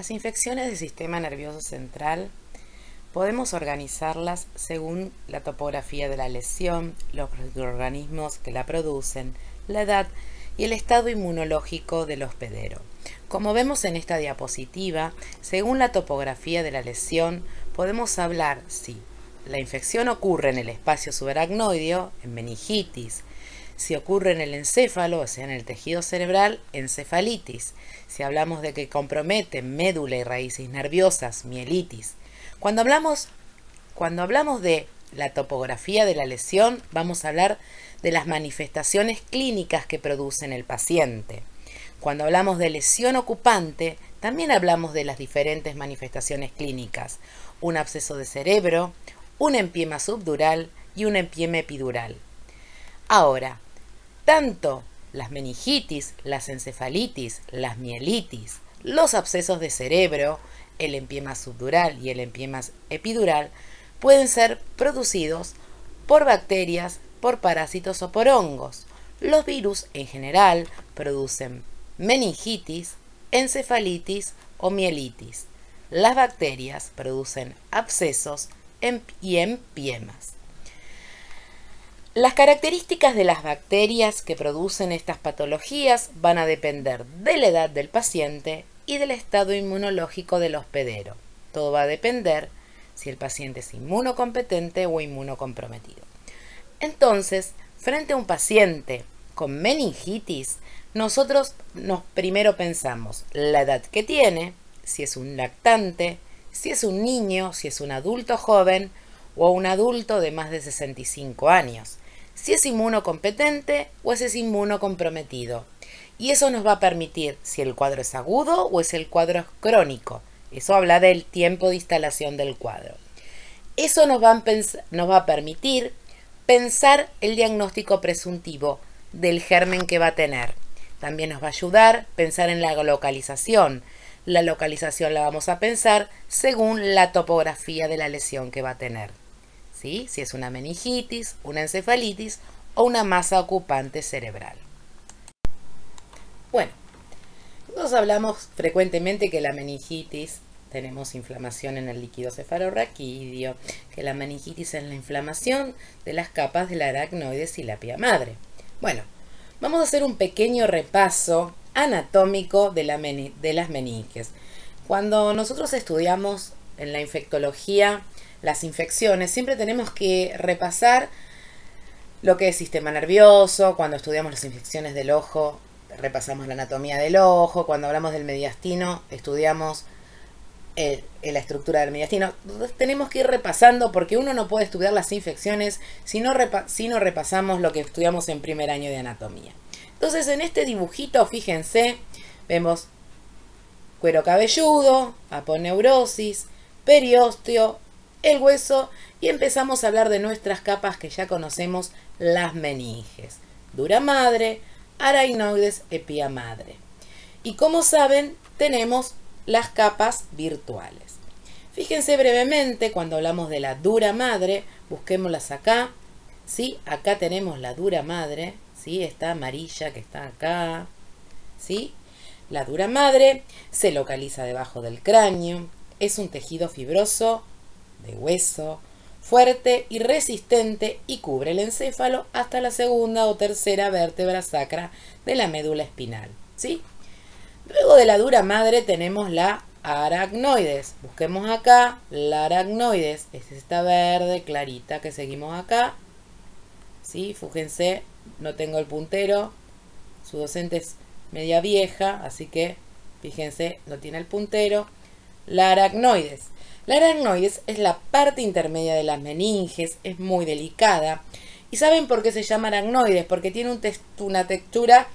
Las infecciones del sistema nervioso central podemos organizarlas según la topografía de la lesión, los microorganismos que la producen, la edad y el estado inmunológico del hospedero. Como vemos en esta diapositiva, según la topografía de la lesión, podemos hablar si la infección ocurre en el espacio subaracnoideo, en meningitis. Si ocurre en el encéfalo, o sea, en el tejido cerebral, encefalitis. Si hablamos de que compromete médula y raíces nerviosas, mielitis. Cuando hablamos de la topografía de la lesión, vamos a hablar de las manifestaciones clínicas que produce en el paciente. Cuando hablamos de lesión ocupante, también hablamos de las diferentes manifestaciones clínicas. Un absceso de cerebro, un empiema subdural y un empiema epidural. Ahora, tanto las meningitis, las encefalitis, las mielitis, los abscesos de cerebro, el empiema subdural y el empiema epidural pueden ser producidos por bacterias, por parásitos o por hongos. Los virus en general producen meningitis, encefalitis o mielitis. Las bacterias producen abscesos y empiemas. Las características de las bacterias que producen estas patologías van a depender de la edad del paciente y del estado inmunológico del hospedero. Todo va a depender si el paciente es inmunocompetente o inmunocomprometido. Entonces, frente a un paciente con meningitis, nosotros primero pensamos la edad que tiene, si es un lactante, si es un niño, si es un adulto joven o un adulto de más de 65 años, si es inmunocompetente o si es inmunocomprometido. Y eso nos va a permitir si el cuadro es agudo o es el cuadro crónico. Eso habla del tiempo de instalación del cuadro. Eso nos va a permitir pensar el diagnóstico presuntivo del germen que va a tener. También nos va a ayudar a pensar en la localización. La localización la vamos a pensar según la topografía de la lesión que va a tener. ¿Sí? Si es una meningitis, una encefalitis o una masa ocupante cerebral. Bueno, nosotros hablamos frecuentemente que la meningitis, tenemos inflamación en el líquido cefalorraquídeo, que la meningitis es la inflamación de las capas de la aracnoides y la pía madre. Bueno, vamos a hacer un pequeño repaso anatómico de las meninges. Cuando nosotros estudiamos en la infectología las infecciones, siempre tenemos que repasar lo que es sistema nervioso. Cuando estudiamos las infecciones del ojo, repasamos la anatomía del ojo. Cuando hablamos del mediastino, estudiamos la estructura del mediastino. Entonces, tenemos que ir repasando porque uno no puede estudiar las infecciones si no repasamos lo que estudiamos en primer año de anatomía. Entonces, en este dibujito, fíjense, vemos cuero cabelludo, aponeurosis, periósteo, el hueso, y empezamos a hablar de nuestras capas que ya conocemos, las meninges. Dura madre, aracnoides, epía madre. Y como saben, tenemos las capas virtuales. Fíjense brevemente, cuando hablamos de la dura madre, busquémoslas acá. ¿Sí? Acá tenemos la dura madre, ¿sí? Esta amarilla que está acá. ¿Sí? La dura madre se localiza debajo del cráneo. Es un tejido fibroso de hueso, fuerte y resistente, y cubre el encéfalo hasta la segunda o tercera vértebra sacra de la médula espinal. ¿Sí? Luego de la dura madre tenemos la aracnoides. Busquemos acá la aracnoides. Es esta verde clarita que seguimos acá. ¿Sí? Fíjense, no tengo el puntero. Su docente es media vieja, así que fíjense, no tiene el puntero. La aracnoides. La aracnoides es la parte intermedia de las meninges, es muy delicada. ¿Y saben por qué se llama aracnoides? Porque tiene una textura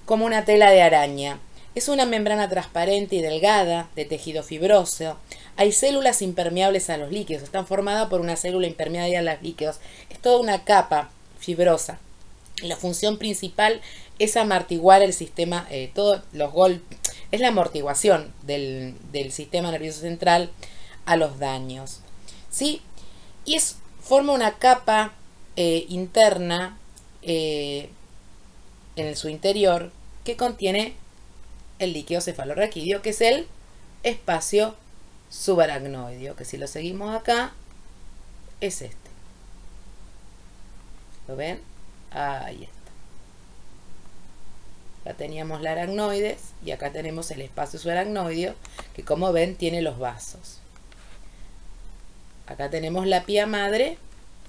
como una tela de araña. Es una membrana transparente y delgada de tejido fibroso. Hay células impermeables a los líquidos. Están formadas por una célula impermeable a los líquidos. Es toda una capa fibrosa. La función principal es amortiguar el sistema, todos los golpes. Es la amortiguación del sistema nervioso central a los daños. ¿Sí? Y forma una capa interna en su interior que contiene el líquido cefalorraquídeo, que es el espacio subaracnoideo, que si lo seguimos acá, es este. ¿Lo ven? Ahí está. Acá teníamos la aracnoides y acá tenemos el espacio subaracnoideo, que como ven tiene los vasos. Acá tenemos la pía madre,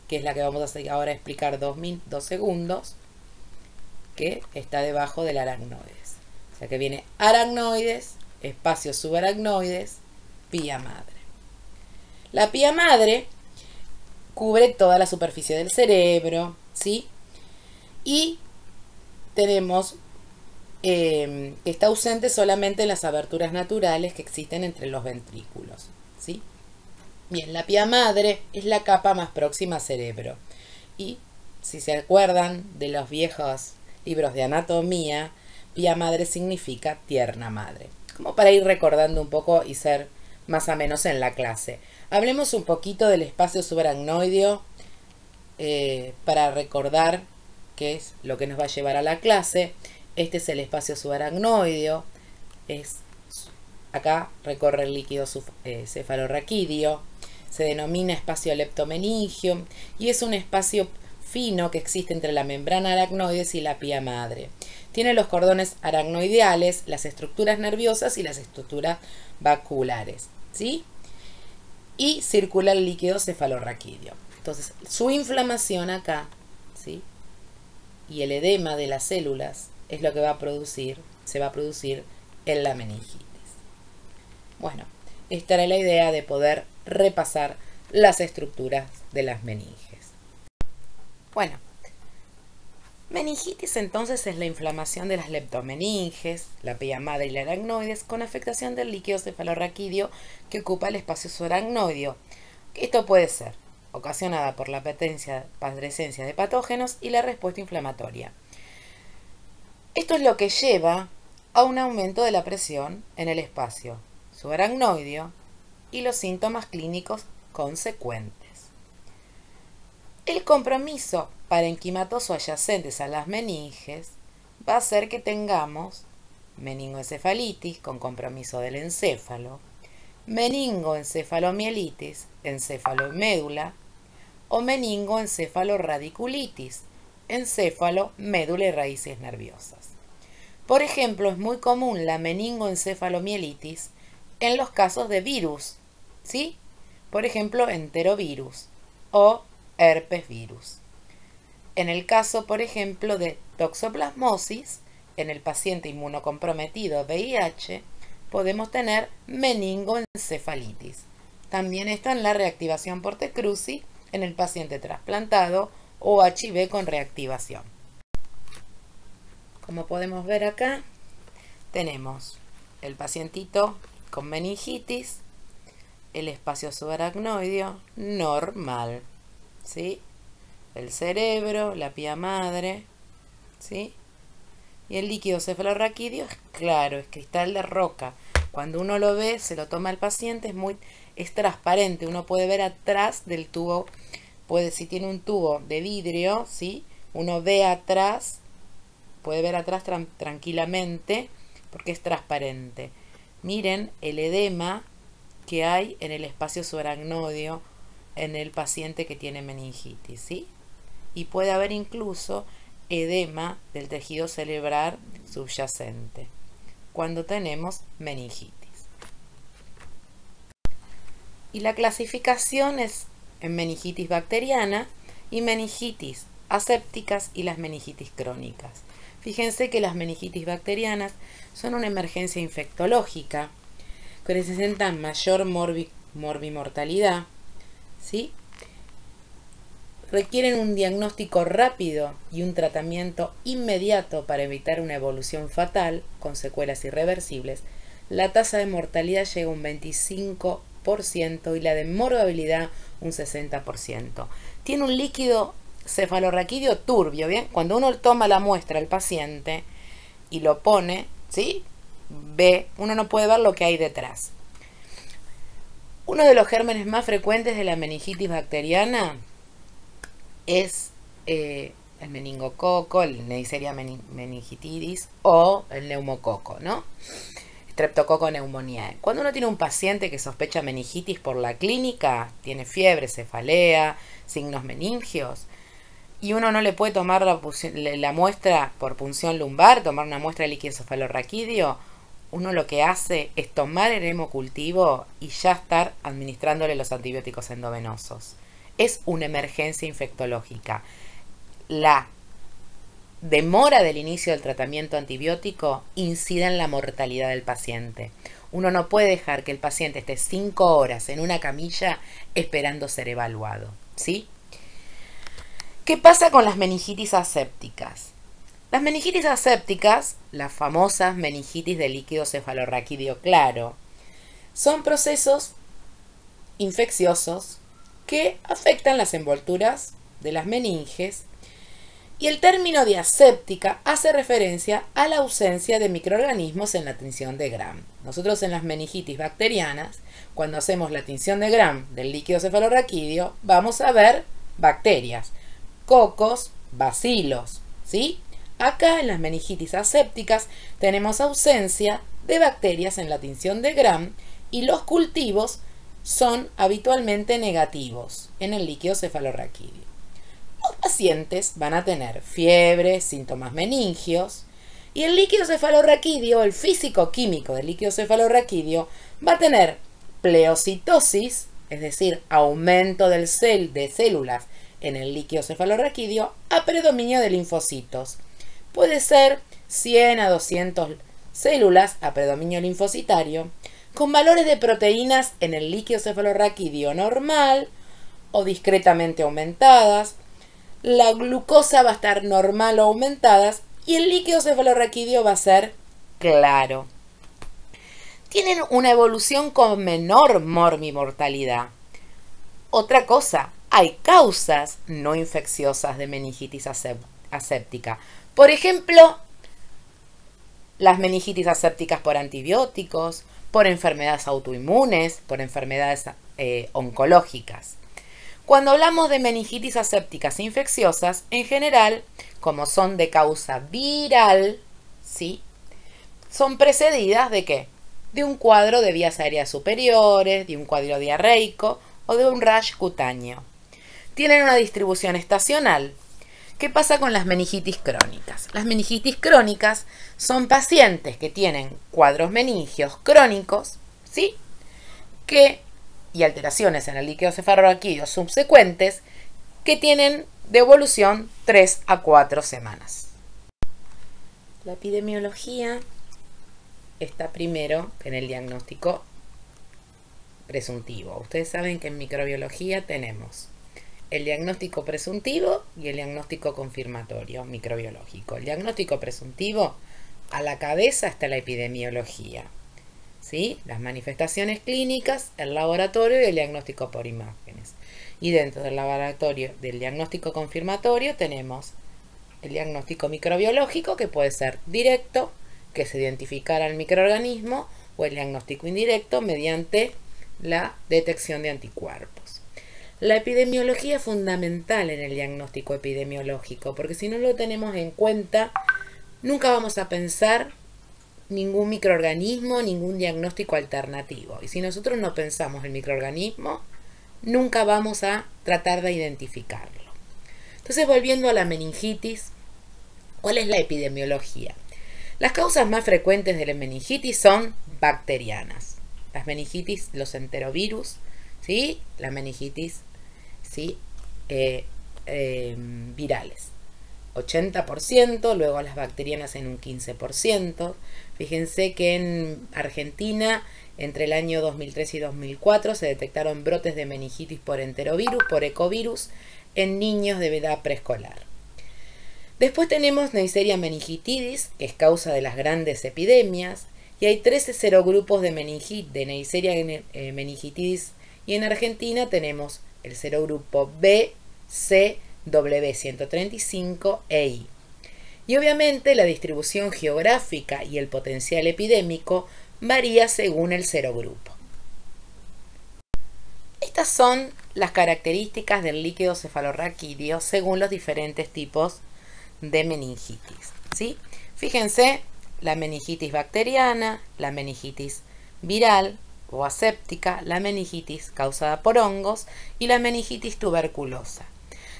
que es la que vamos a hacer ahora explicar 2 segundos, que está debajo del aracnoides. O sea que viene aracnoides, espacio subaracnoides, pía madre. La pía madre cubre toda la superficie del cerebro, ¿sí? Y tenemos que está ausente solamente en las aberturas naturales que existen entre los ventrículos, ¿sí? Bien, la pía madre es la capa más próxima al cerebro. Y si se acuerdan de los viejos libros de anatomía, pía madre significa tierna madre. Como para ir recordando un poco y ser más o menos en la clase. Hablemos un poquito del espacio subaracnoideo para recordar qué es lo que nos va a llevar a la clase. Este es el espacio subaracnoideo. Acá recorre el líquido cefalorraquídeo. Se denomina espacio leptomeningio y es un espacio fino que existe entre la membrana aracnoides y la pía madre. Tiene los cordones aracnoideales, las estructuras nerviosas y las estructuras vasculares, ¿sí? Y circula el líquido cefalorraquídeo. Entonces, su inflamación acá, ¿sí? Y el edema de las células es lo que se va a producir en la meningitis. Bueno, esta era la idea de poder repasar las estructuras de las meninges. Bueno, meningitis entonces es la inflamación de las leptomeninges, la pía madre y la aracnoides con afectación del líquido cefalorraquídeo que ocupa el espacio subaracnoideo. Esto puede ser ocasionada por la presencia de patógenos y la respuesta inflamatoria. Esto es lo que lleva a un aumento de la presión en el espacio subaracnoideo y los síntomas clínicos consecuentes. El compromiso parenquimatoso adyacentes a las meninges va a hacer que tengamos meningoencefalitis con compromiso del encéfalo, meningoencefalomielitis, encéfalo y médula, o meningoencefaloradiculitis, encéfalo, médula y raíces nerviosas. Por ejemplo, es muy común la meningoencefalomielitis en los casos de virus, ¿sí? Por ejemplo, enterovirus o herpes virus. En el caso, por ejemplo, de toxoplasmosis, en el paciente inmunocomprometido VIH, podemos tener meningoencefalitis. También está en la reactivación por T. cruzi en el paciente trasplantado o HIV con reactivación. Como podemos ver acá, tenemos el pacientito con meningitis, el espacio subaracnoideo normal, ¿sí? El cerebro, la pía madre, ¿sí? Y el líquido cefalorraquídeo es claro, es cristal de roca. Cuando uno lo ve, se lo toma el paciente, es transparente, uno puede ver atrás del tubo, si tiene un tubo de vidrio, ¿sí? Uno ve atrás, puede ver atrás tranquilamente porque es transparente. Miren el edema que hay en el espacio subaracnoideo en el paciente que tiene meningitis, ¿sí? Y puede haber incluso edema del tejido cerebral subyacente cuando tenemos meningitis. Y la clasificación es en meningitis bacteriana y meningitis asépticas y las meningitis crónicas. Fíjense que las meningitis bacterianas son una emergencia infectológica que presentan mayor morbimortalidad, ¿sí? Requieren un diagnóstico rápido y un tratamiento inmediato para evitar una evolución fatal con secuelas irreversibles. La tasa de mortalidad llega a un 25% y la de morbilidad un 60%. Tiene un líquido cefalorraquídeo turbio, ¿bien? Cuando uno toma la muestra al paciente y lo pone, ¿sí? Uno no puede ver lo que hay detrás. Uno de los gérmenes más frecuentes de la meningitis bacteriana es el meningococo, el Neisseria meningitidis o el neumococo, ¿no? Streptococcus pneumoniae. Cuando uno tiene un paciente que sospecha meningitis por la clínica, tiene fiebre, cefalea, signos meningios, y uno no le puede tomar la muestra por punción lumbar, tomar una muestra de líquido cefalorraquídeo, uno lo que hace es tomar el hemocultivo y ya estar administrándole los antibióticos endovenosos. Es una emergencia infectológica. La demora del inicio del tratamiento antibiótico incide en la mortalidad del paciente. Uno no puede dejar que el paciente esté 5 horas en una camilla esperando ser evaluado, ¿sí? ¿Qué pasa con las meningitis asépticas? Las meningitis asépticas, las famosas meningitis de líquido cefalorraquídeo claro, son procesos infecciosos que afectan las envolturas de las meninges, y el término de aséptica hace referencia a la ausencia de microorganismos en la tinción de Gram. Nosotros en las meningitis bacterianas, cuando hacemos la tinción de Gram del líquido cefalorraquídeo, vamos a ver bacterias, cocos, bacilos, ¿sí? Acá en las meningitis asépticas tenemos ausencia de bacterias en la tinción de Gram y los cultivos son habitualmente negativos en el líquido cefalorraquídeo. Los pacientes van a tener fiebre, síntomas meningios, y el líquido cefalorraquídeo, el físico-químico del líquido cefalorraquídeo, va a tener pleocitosis, es decir, aumento de células en el líquido cefalorraquídeo, a predominio de linfocitos. Puede ser 100 a 200 células a predominio linfocitario, con valores de proteínas en el líquido cefalorraquídeo normal o discretamente aumentadas. La glucosa va a estar normal o aumentadas y el líquido cefalorraquídeo va a ser claro. Tienen una evolución con menor mortalidad. Otra cosa, hay causas no infecciosas de meningitis aséptica. Por ejemplo, las meningitis asépticas por antibióticos, por enfermedades autoinmunes, por enfermedades oncológicas. Cuando hablamos de meningitis asépticas infecciosas, en general, como son de causa viral, ¿sí?, son precedidas ¿de qué? De un cuadro de vías aéreas superiores, de un cuadro diarreico o de un rash cutáneo. Tienen una distribución estacional. ¿Qué pasa con las meningitis crónicas? Las meningitis crónicas son pacientes que tienen cuadros meningios crónicos, ¿sí?, y alteraciones en el líquido cefalorraquídeo subsecuentes que tienen de evolución 3 a 4 semanas. La epidemiología está primero en el diagnóstico presuntivo. Ustedes saben que en microbiología tenemos el diagnóstico presuntivo y el diagnóstico confirmatorio microbiológico. El diagnóstico presuntivo, a la cabeza está la epidemiología, ¿sí?, las manifestaciones clínicas, el laboratorio y el diagnóstico por imágenes. Y dentro del laboratorio del diagnóstico confirmatorio tenemos el diagnóstico microbiológico, que puede ser directo, que es identificar al microorganismo, o el diagnóstico indirecto mediante la detección de anticuerpos. La epidemiología es fundamental en el diagnóstico epidemiológico, porque si no lo tenemos en cuenta, nunca vamos a pensar ningún microorganismo, ningún diagnóstico alternativo. Y si nosotros no pensamos el microorganismo, nunca vamos a tratar de identificarlo. Entonces, volviendo a la meningitis, ¿cuál es la epidemiología? Las causas más frecuentes de la meningitis son bacterianas. Las meningitis, los enterovirus, ¿sí?, la meningitis, ¿sí?, virales. 80%, luego las bacterianas en un 15%. Fíjense que en Argentina, entre el año 2003 y 2004, se detectaron brotes de meningitis por enterovirus, por ecovirus, en niños de edad preescolar. Después tenemos Neisseria meningitidis, que es causa de las grandes epidemias, y hay 13 serogrupos de Neisseria meningitidis, y en Argentina tenemos el serogrupo B, C, W135 e I. Y obviamente la distribución geográfica y el potencial epidémico varía según el serogrupo. Estas son las características del líquido cefalorraquídeo según los diferentes tipos de meningitis, ¿sí? Fíjense, la meningitis bacteriana, la meningitis viral o aséptica, la meningitis causada por hongos y la meningitis tuberculosa.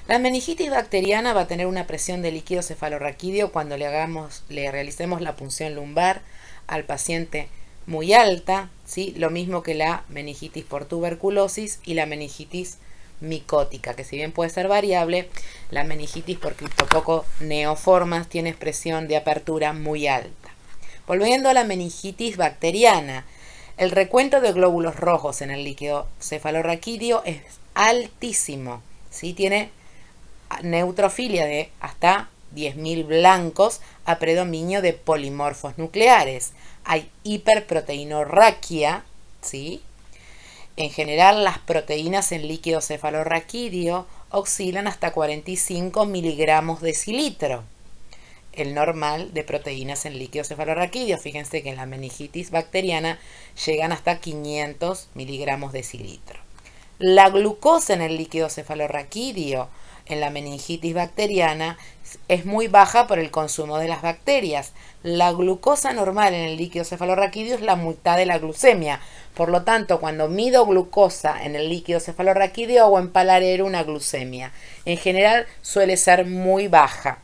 La meningitis bacteriana va a tener una presión de líquido cefalorraquídeo cuando le realicemos la punción lumbar al paciente muy alta, ¿sí? Lo mismo que la meningitis por tuberculosis y la meningitis micótica, que si bien puede ser variable, la meningitis por criptococo neoformas tiene presión de apertura muy alta. Volviendo a la meningitis bacteriana, el recuento de glóbulos rojos en el líquido cefalorraquídeo es altísimo, ¿sí? Tiene neutrofilia de hasta 10.000 blancos a predominio de polimorfos nucleares. Hay hiperproteinorraquia, ¿sí? En general, las proteínas en líquido cefalorraquídeo oscilan hasta 45 miligramos decilitro. El normal de proteínas en líquido cefalorraquídeo. Fíjense que en la meningitis bacteriana llegan hasta 500 miligramos decilitro. La glucosa en el líquido cefalorraquídeo en la meningitis bacteriana es muy baja por el consumo de las bacterias. La glucosa normal en el líquido cefalorraquídeo es la mitad de la glucemia. Por lo tanto, cuando mido glucosa en el líquido cefalorraquídeo hago en palarero una glucemia. En general suele ser muy baja.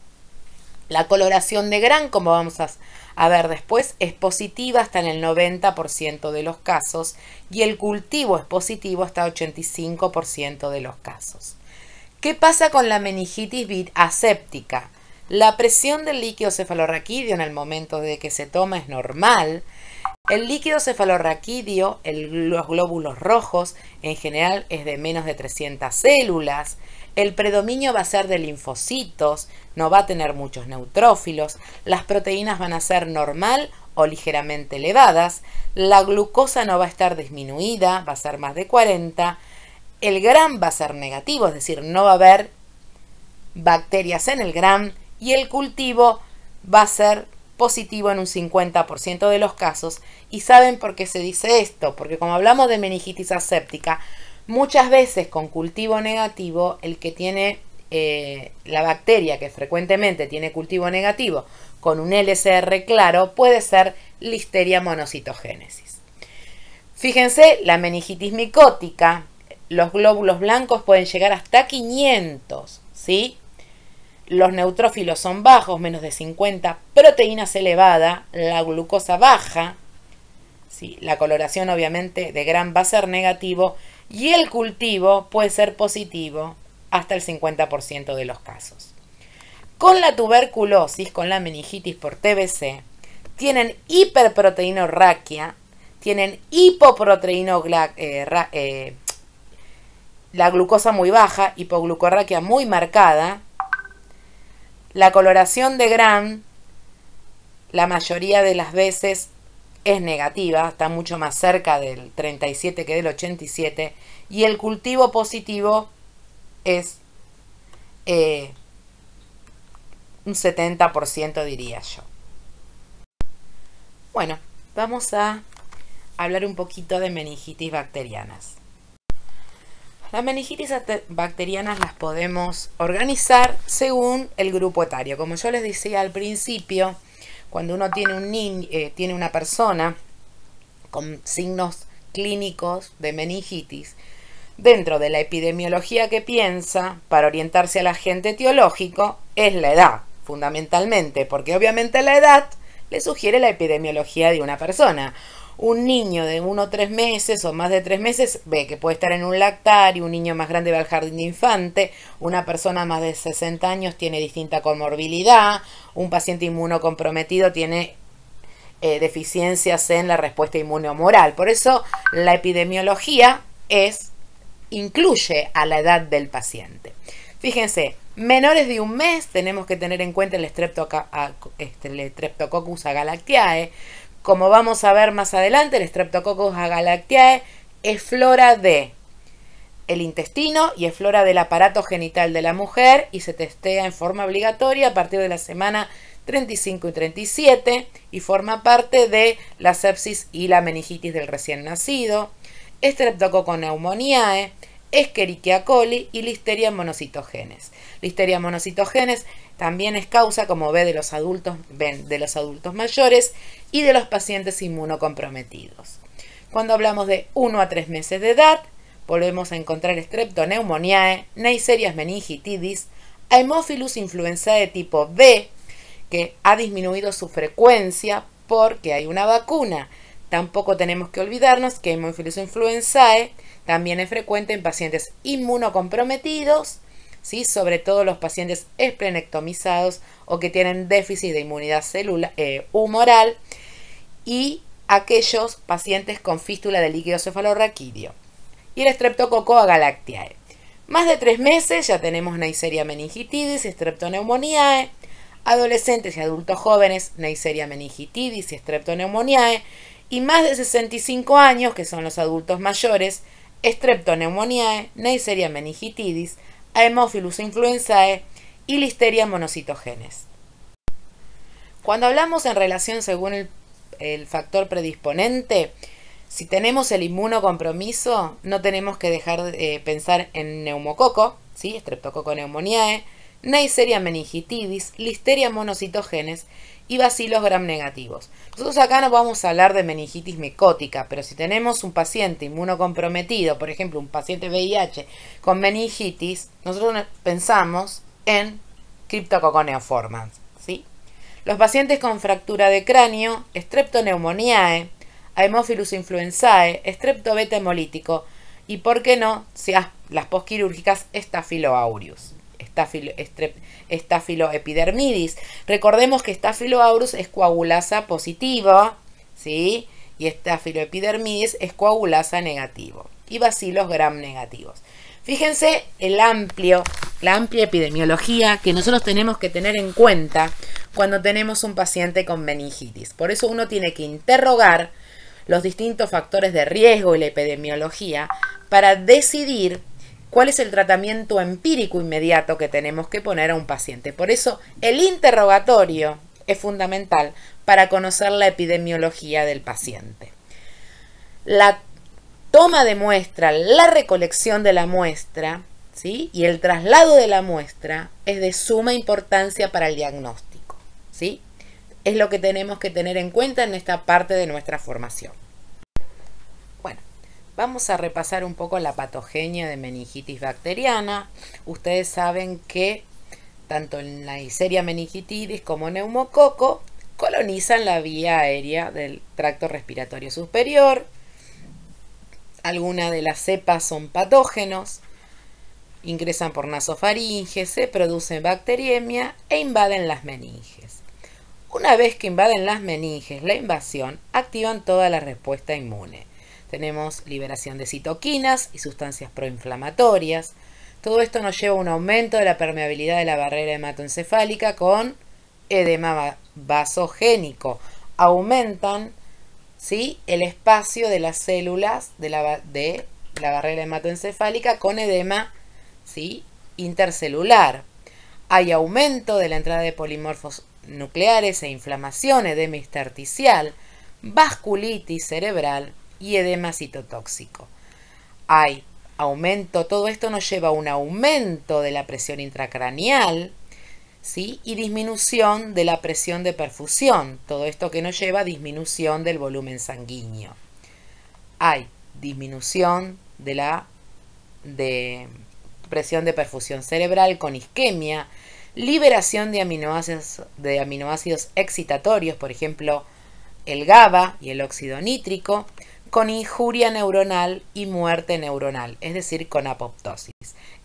La coloración de Gram, como vamos a ver después, es positiva hasta en el 90% de los casos y el cultivo es positivo hasta el 85% de los casos. ¿Qué pasa con la meningitis aséptica? La presión del líquido cefalorraquídeo en el momento de que se toma es normal. El líquido cefalorraquídeo, los glóbulos rojos, en general es de menos de 300 células. El predominio va a ser de linfocitos, no va a tener muchos neutrófilos. Las proteínas van a ser normal o ligeramente elevadas. La glucosa no va a estar disminuida, va a ser más de 40. El Gram va a ser negativo, es decir, no va a haber bacterias en el Gram y el cultivo va a ser positivo en un 50% de los casos. ¿Y saben por qué se dice esto? Porque como hablamos de meningitis aséptica, muchas veces con cultivo negativo, el que tiene la bacteria que frecuentemente tiene cultivo negativo con un LCR claro puede ser Listeria monocitogénesis. Fíjense, la meningitis micótica, los glóbulos blancos pueden llegar hasta 500, ¿sí? Los neutrófilos son bajos, menos de 50, proteínas elevada, la glucosa baja, ¿sí? La coloración obviamente de Gram va a ser negativo y el cultivo puede ser positivo hasta el 50% de los casos. Con la tuberculosis, con la meningitis por TBC, tienen hiperproteinorraquia, tienen la glucosa muy baja, hipoglucorraquia muy marcada. La coloración de Gram, la mayoría de las veces es negativa, está mucho más cerca del 37 que del 87, y el cultivo positivo es un 70%, diría yo. Bueno, vamos a hablar un poquito de meningitis bacterianas. Las meningitis bacterianas las podemos organizar según el grupo etario. Como yo les decía al principio, cuando uno tiene tiene una persona con signos clínicos de meningitis, dentro de la epidemiología que piensa para orientarse al agente etiológico es la edad, fundamentalmente, porque obviamente la edad le sugiere la epidemiología de una persona. Un niño de 1 o 3 meses o más de 3 meses ve que puede estar en un lactario, un niño más grande va al jardín de infante, una persona más de 60 años tiene distinta comorbilidad, un paciente inmunocomprometido tiene deficiencias en la respuesta inmunohumoral. Por eso la epidemiología incluye a la edad del paciente. Fíjense, menores de 1 mes tenemos que tener en cuenta el Streptococcus agalactiae. Como vamos a ver más adelante, el Streptococcus agalactiae es flora de el intestino y es flora del aparato genital de la mujer y se testea en forma obligatoria a partir de la semana 35 y 37 y forma parte de la sepsis y la meningitis del recién nacido. Streptococcus pneumoniae, Escherichia coli y Listeria monocitogenes. Listeria monocitogenes También es causa, como ven, de los adultos mayores y de los pacientes inmunocomprometidos. Cuando hablamos de 1 a 3 meses de edad, volvemos a encontrar Streptoneumoniae, Neisseria meningitidis, Haemophilus influenzae tipo B, que ha disminuido su frecuencia porque hay una vacuna. Tampoco tenemos que olvidarnos que Haemophilus influenzae también es frecuente en pacientes inmunocomprometidos, ¿sí? Sobre todo los pacientes esplenectomizados o que tienen déficit de inmunidad humoral, y aquellos pacientes con fístula del líquido cefalorraquídeo. Y el Streptococcus agalactiae. Más de 3 meses ya tenemos Neisseria meningitidis, Streptoneumoniae. Adolescentes y adultos jóvenes, Neisseria meningitidis y Streptoneumoniae. Y más de 65 años, que son los adultos mayores, Streptoneumoniae, Neisseria meningitidis, Haemophilus influenzae y Listeria monocytogenes. Cuando hablamos en relación según el factor predisponente, si tenemos el inmunocompromiso, no tenemos que dejar de pensar en neumococo, ¿sí? Streptococcus pneumoniae, Neisseria meningitidis, Listeria monocytogenes y bacilos gram negativos. Nosotros acá no vamos a hablar de meningitis micótica, pero si tenemos un paciente inmunocomprometido, por ejemplo, un paciente VIH con meningitis, nosotros pensamos en Cryptococcus neoformans, ¿sí? Los pacientes con fractura de cráneo, Streptoneumoniae, Haemophilus influenzae, Streptobeta hemolítico y, por qué no, las posquirúrgicas, Staphylo aureus, Staphylo epidermidis. Recordemos que Staphylo aureus es coagulasa positiva, ¿sí? Y Staphylo epidermidis es coagulasa negativo. Y bacilos gram negativos. Fíjense la amplia epidemiología que nosotros tenemos que tener en cuenta cuando tenemos un paciente con meningitis. Por eso uno tiene que interrogar los distintos factores de riesgo y la epidemiología para decidir cuál es el tratamiento empírico inmediato que tenemos que poner a un paciente. Por eso el interrogatorio es fundamental para conocer la epidemiología del paciente. La toma de muestra, la recolección de la muestra, ¿sí? Y el traslado de la muestra es de suma importancia para el diagnóstico, ¿sí? Es lo que tenemos que tener en cuenta en esta parte de nuestra formación. Bueno, vamos a repasar un poco la patogenia de meningitis bacteriana. Ustedes saben que tanto en la Neisseria meningitidis como neumococo colonizan la vía aérea del tracto respiratorio superior. Algunas de las cepas son patógenos, ingresan por nasofaringe, se producen bacteriemia e invaden las meninges. Una vez que invaden las meninges, la invasión, activan toda la respuesta inmune. Tenemos liberación de citoquinas y sustancias proinflamatorias. Todo esto nos lleva a un aumento de la permeabilidad de la barrera hematoencefálica con edema vasogénico. Aumentan, ¿sí?, el espacio de las células de la barrera hematoencefálica con edema, ¿sí?, intercelular. Hay aumento de la entrada de polimorfos nucleares e inflamación, edema intersticial, vasculitis cerebral y edema citotóxico. Hay aumento, todo esto nos lleva a un aumento de la presión intracraneal, ¿sí?, y disminución de la presión de perfusión. Todo esto que nos lleva a disminución del volumen sanguíneo. Hay disminución de presión de perfusión cerebral con isquemia, liberación de aminoácidos excitatorios, por ejemplo, el GABA y el óxido nítrico, con injuria neuronal y muerte neuronal, es decir, con apoptosis.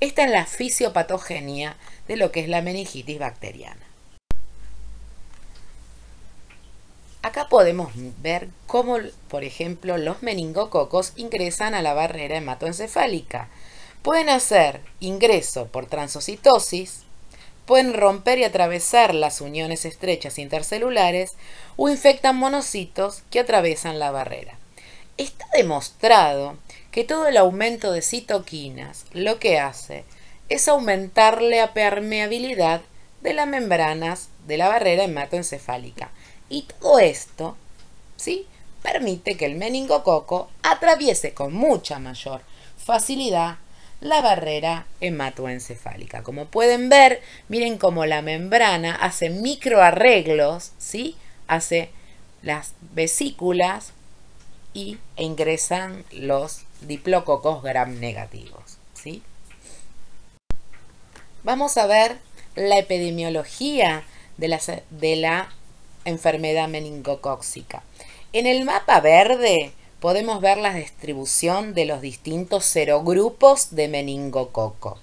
Esta es la fisiopatogenia de lo que es la meningitis bacteriana. Acá podemos ver cómo, por ejemplo, los meningococos ingresan a la barrera hematoencefálica. Pueden hacer ingreso por transocitosis, pueden romper y atravesar las uniones estrechas intercelulares o infectan monocitos que atravesan la barrera. Está demostrado que todo el aumento de citoquinas lo que hace es aumentar la permeabilidad de las membranas de la barrera hematoencefálica. Y todo esto, ¿sí?, permite que el meningococo atraviese con mucha mayor facilidad la barrera hematoencefálica. Como pueden ver, miren cómo la membrana hace microarreglos, ¿sí? Hace las vesículas e ingresan los diplococos gram negativos, ¿sí? Vamos a ver la epidemiología de la enfermedad meningocócica. En el mapa verde podemos ver la distribución de los distintos serogrupos de meningococo.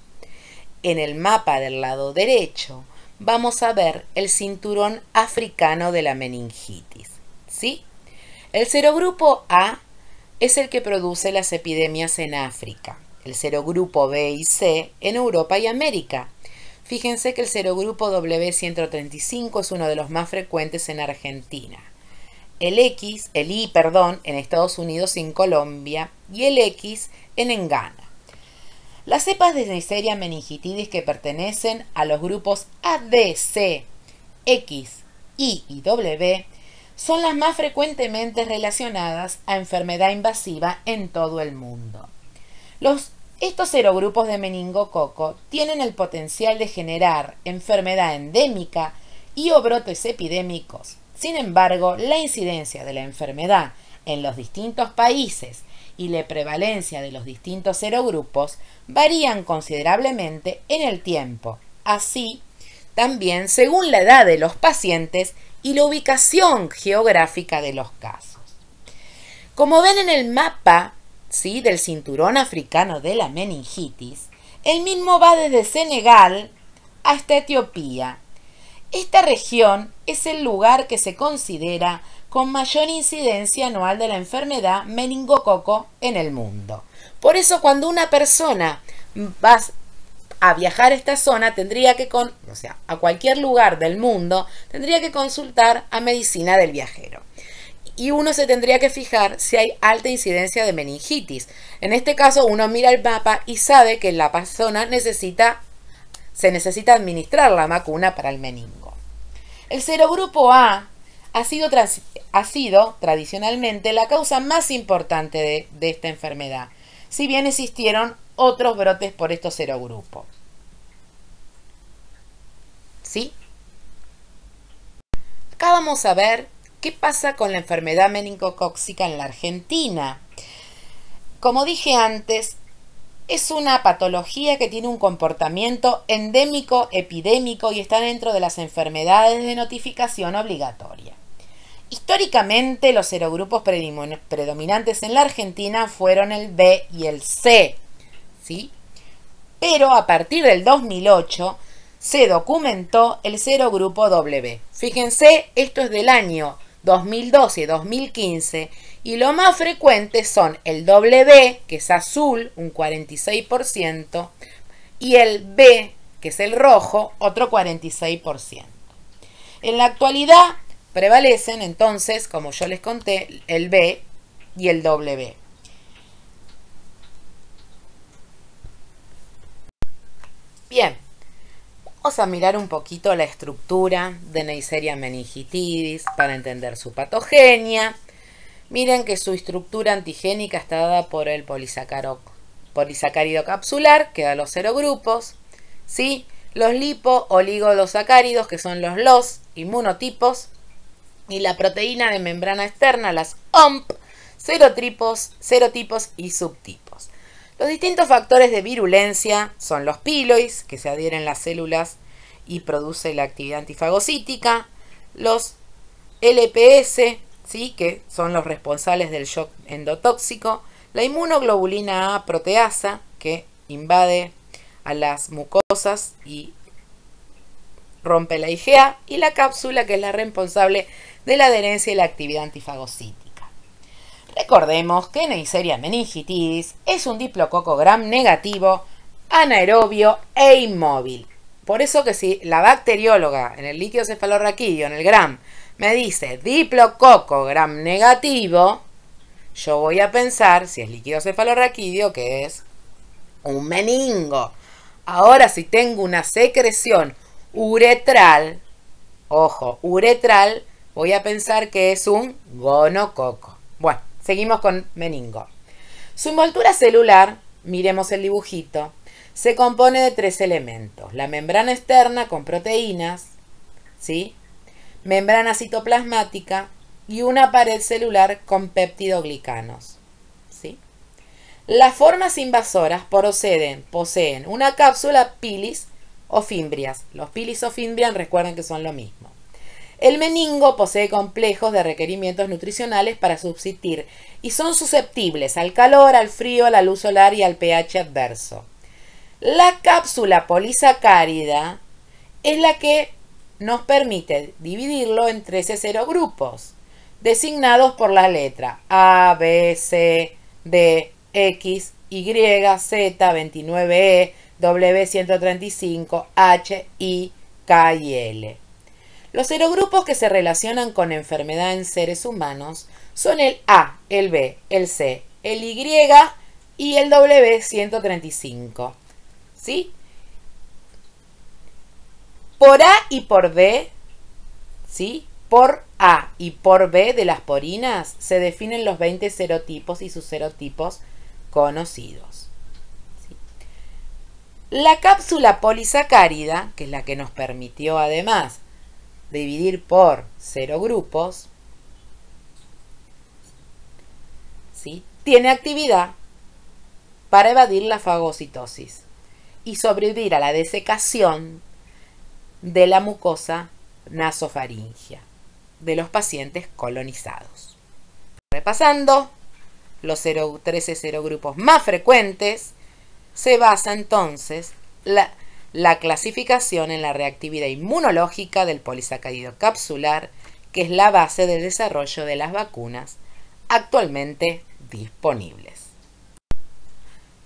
En el mapa del lado derecho vamos a ver el cinturón africano de la meningitis, ¿sí? El serogrupo A es el que produce las epidemias en África, el serogrupo B y C en Europa y América. Fíjense que el serogrupo W135 es uno de los más frecuentes en Argentina. El I, en Estados Unidos y en Colombia, y el X en Ghana. Las cepas de Neisseria meningitidis que pertenecen a los grupos A, D, C, X, Y y W son las más frecuentemente relacionadas a enfermedad invasiva en todo el mundo. Estos serogrupos de meningococo tienen el potencial de generar enfermedad endémica y o brotes epidémicos. Sin embargo, la incidencia de la enfermedad en los distintos países y la prevalencia de los distintos serogrupos varían considerablemente en el tiempo, así también según la edad de los pacientes y la ubicación geográfica de los casos. Como ven en el mapa, ¿sí?, del cinturón africano de la meningitis, el mismo va desde Senegal hasta Etiopía. Esta región es el lugar que se considera con mayor incidencia anual de la enfermedad meningococo en el mundo. Por eso cuando una persona va a viajar a esta zona, a cualquier lugar del mundo, tendría que consultar a medicina del viajero. Y uno se tendría que fijar si hay alta incidencia de meningitis. En este caso, uno mira el mapa y sabe que en la zona se necesita administrar la vacuna para el meningo. El serogrupo A ha sido tradicionalmente la causa más importante de esta enfermedad, si bien existieron otros brotes por estos serogrupos. ¿Sí? Acá vamos a ver qué pasa con la enfermedad meningocócica en la Argentina. Como dije antes, es una patología que tiene un comportamiento endémico, epidémico y está dentro de las enfermedades de notificación obligatoria. Históricamente, los serogrupos predominantes en la Argentina fueron el B y el C, ¿sí? Pero a partir del 2008 se documentó el serogrupo W. Fíjense, esto es del año 2012 y 2015, y lo más frecuente son el W, que es azul, un 46%, y el B, que es el rojo, otro 46%. En la actualidad prevalecen entonces, como yo les conté, el B y el W. Bien, vamos a mirar un poquito la estructura de Neisseria meningitidis para entender su patogenia. Miren que su estructura antigénica está dada por el polisacárido capsular, que da los serogrupos, ¿sí? Los lipo-oligosacáridos, que son los inmunotipos, y la proteína de membrana externa, las OMP, serotipos y subtipos. Los distintos factores de virulencia son los piloids, que se adhieren a las células y produce la actividad antifagocítica, los LPS, ¿sí?, que son los responsables del shock endotóxico, la inmunoglobulina A proteasa, que invade a las mucosas y rompe la IgA, y la cápsula, que es la responsable de la adherencia y la actividad antifagocítica. Recordemos que Neisseria meningitidis es un diplococo gram negativo, anaerobio e inmóvil. Por eso que si la bacterióloga en el líquido cefalorraquídeo, en el gram, me dice diplococo gram negativo, yo voy a pensar, si es líquido cefalorraquídeo, que es un meningo. Ahora, si tengo una secreción uretral, ojo, uretral, voy a pensar que es un gonococo. Bueno, seguimos con meningo. Su envoltura celular miremos el dibujito, se compone de 3 elementos. La membrana externa con proteínas, ¿sí? Membrana citoplasmática y una pared celular con peptidoglicanos, ¿sí? Las formas invasoras poseen una cápsula pilis o fimbrias. Los pilis o fimbrias recuerden que son lo mismo. El meningo posee complejos de requerimientos nutricionales para subsistir y son susceptibles al calor, al frío, a la luz solar y al pH adverso. La cápsula polisacárida es la que nos permite dividirlo en 13 serogrupos, designados por la letra A, B, C, D, X, Y, Z, 29E, W, 135, H, I, K y L. Los serogrupos que se relacionan con enfermedad en seres humanos son el A, el B, el C, el Y y el W 135. ¿Sí? Por A y por B, ¿sí? Por A y por B de las porinas se definen los 20 serotipos y sus serotipos conocidos. ¿Sí? La cápsula polisacárida, que es la que nos permitió además dividir por serogrupos, ¿sí? Tiene actividad para evadir la fagocitosis y sobrevivir a la desecación de la mucosa nasofaringea de los pacientes colonizados. Repasando, los 13 serogrupos más frecuentes, se basa entonces la clasificación en la reactividad inmunológica del polisacárido capsular, que es la base del desarrollo de las vacunas actualmente disponibles.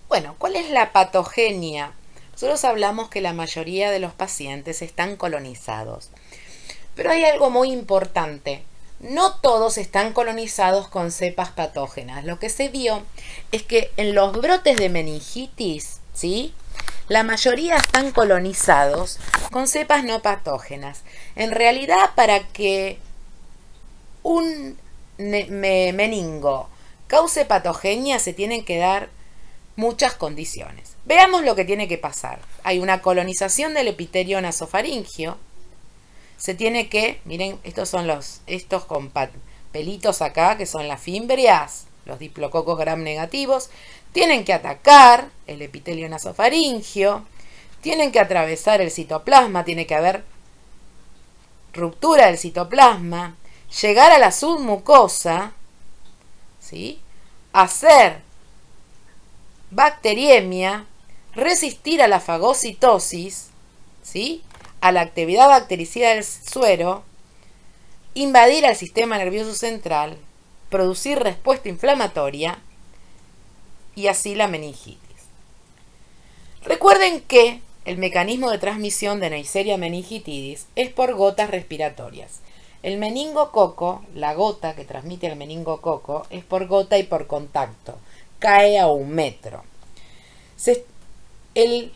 Bueno, ¿cuál es la patogenia? Nosotros hablamos que la mayoría de los pacientes están colonizados, pero hay algo muy importante. No todos están colonizados con cepas patógenas. Lo que se vio es que en los brotes de meningitis, ¿sí?, la mayoría están colonizados con cepas no patógenas. En realidad, para que un meningo cause patogenia, se tienen que dar muchas condiciones. Veamos lo que tiene que pasar. Hay una colonización del epitelio nasofaringio. Se tiene que, miren, estos con pelitos acá, que son las fimbrias, los diplococos gram negativos, tienen que atacar el epitelio nasofaringio, tienen que atravesar el citoplasma, tiene que haber ruptura del citoplasma, llegar a la submucosa, ¿sí?, hacer bacteriemia, resistir a la fagocitosis, ¿sí?, a la actividad bactericida del suero, invadir al sistema nervioso central, producir respuesta inflamatoria y así la meningitis. Recuerden que el mecanismo de transmisión de Neisseria meningitidis es por gotas respiratorias. El meningococo, la gota que transmite el meningococo, es por gota y por contacto. Cae a 1 metro. El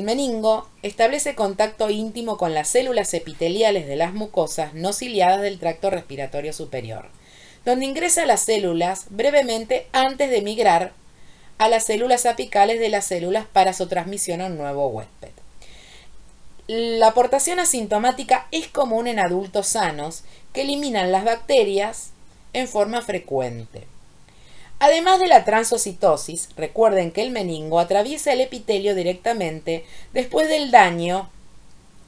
meningo establece contacto íntimo con las células epiteliales de las mucosas no ciliadas del tracto respiratorio superior, donde ingresa las células brevemente antes de migrar a las células apicales de las células para su transmisión a un nuevo huésped. La aportación asintomática es común en adultos sanos que eliminan las bacterias en forma frecuente. Además de la transocitosis, recuerden que el meningo atraviesa el epitelio directamente después del daño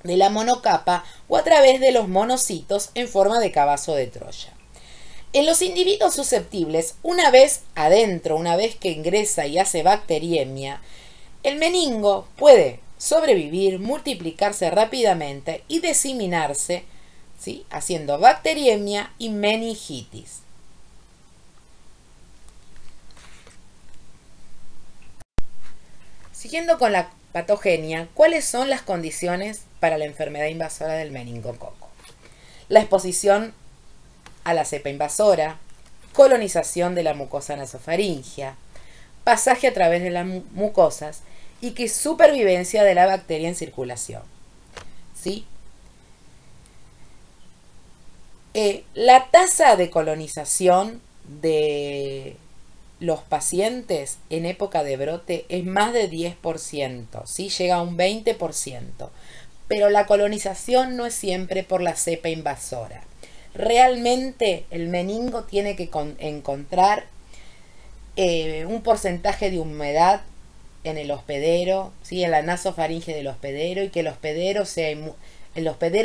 de la monocapa o a través de los monocitos en forma de cabazo de Troya. En los individuos susceptibles, una vez adentro, una vez que ingresa y hace bacteriemia, el meningo puede sobrevivir, multiplicarse rápidamente y diseminarse, ¿sí?, haciendo bacteriemia y meningitis. Siguiendo con la patogenia, ¿cuáles son las condiciones para la enfermedad invasora del meningococo? La exposición a la cepa invasora, colonización de la mucosa nasofaringea, pasaje a través de las mucosas y que supervivencia de la bacteria en circulación. ¿Sí? La tasa de colonización de los pacientes en época de brote es más de 10%, ¿sí? Llega a un 20%. Pero la colonización no es siempre por la cepa invasora. Realmente el meningo tiene que encontrar un porcentaje de humedad en el hospedero, ¿sí? En la nasofaringe del hospedero, y que el hospedero